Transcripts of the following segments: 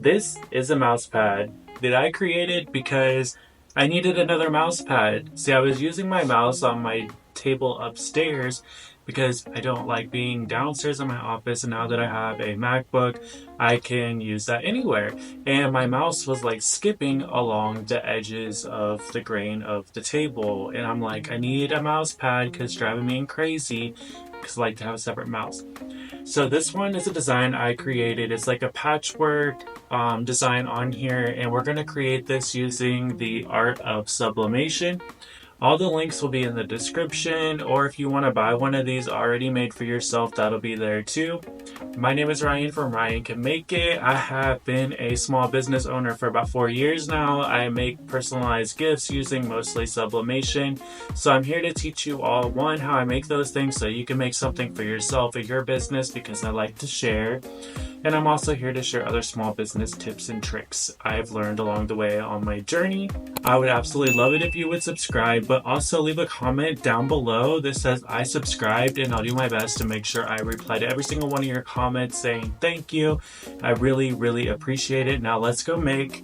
This is a mouse pad that I created because I needed another mouse pad. See, I was using my mouse on my table upstairs because I don't like being downstairs in my office, and now that I have a MacBook, I can use that anywhere. And my mouse was like skipping along the edges of the grain of the table, and I'm like, I need a mouse pad because it's driving me crazy because I like to have a separate mouse. So this one is a design I created. It's like a patchwork design on here, and we're going to create this using the art of sublimation. All the links will be in the description, or if you want to buy one of these already made for yourself, that'll be there too. My name is Ryan from Ryan Can Make It. I have been a small business owner for about 4 years now. I make personalized gifts using mostly sublimation. So I'm here to teach you all, one, how I make those things so you can make something for yourself or your business, because I like to share. And I'm also here to share other small business tips and tricks I've learned along the way on my journey. I would absolutely love it if you would subscribe, but also leave a comment down below that says I subscribed, and I'll do my best to make sure I reply to every single one of your comments saying thank you. I really, really appreciate it. Now let's go make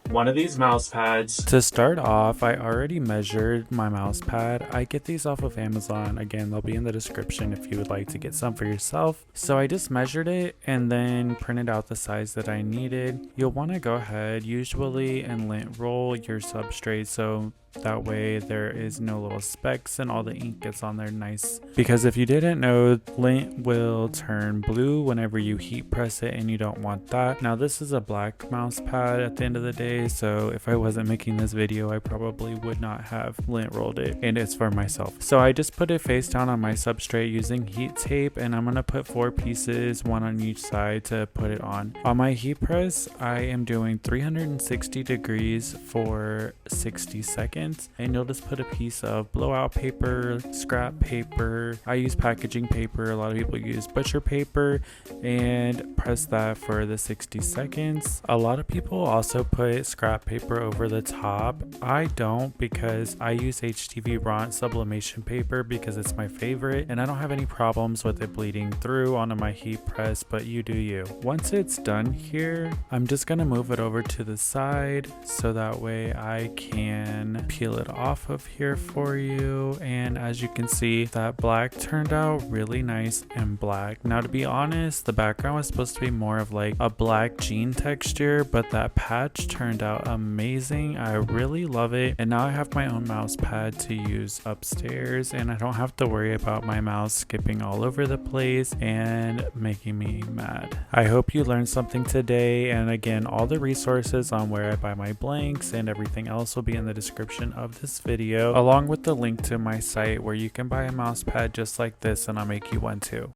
one of these mouse pads. To start off, I already measured my mouse pad. I get these off of Amazon. Again, they'll be in the description if you would like to get some for yourself. So I just measured it and then printed out the size that I needed. You'll want to go ahead usually and lint roll your substrate so that way there is no little specks and all the ink gets on there nice. Because if you didn't know, lint will turn blue whenever you heat press it, and you don't want that. Now this is a black mouse pad at the end of the day, so if I wasn't making this video, I probably would not have lint rolled it, and it's for myself. So I just put it face down on my substrate using heat tape, and I'm gonna put 4 pieces, one on each side, to put it on. On my heat press, I am doing 360 degrees for 60 seconds. And you'll just put a piece of blowout paper, scrap paper. I use packaging paper. A lot of people use butcher paper, and press that for the 60 seconds. A lot of people also put scrap paper over the top. I don't, because I use HTV raw sublimation paper because it's my favorite, and I don't have any problems with it bleeding through onto my heat press, but you do you. Once it's done here, I'm just gonna move it over to the side so that way I can peel it off of here for you. And as you can see, that black turned out really nice and black. Now, to be honest, the background was supposed to be more of like a black jean texture, but that patch turned out amazing. I really love it, and now I have my own mouse pad to use upstairs, and I don't have to worry about my mouse skipping all over the place and making me mad. I hope you learned something today, and again, all the resources on where I buy my blanks and everything else will be in the description of this video, along with the link to my site where you can buy a mouse pad just like this, and I'll make you one too.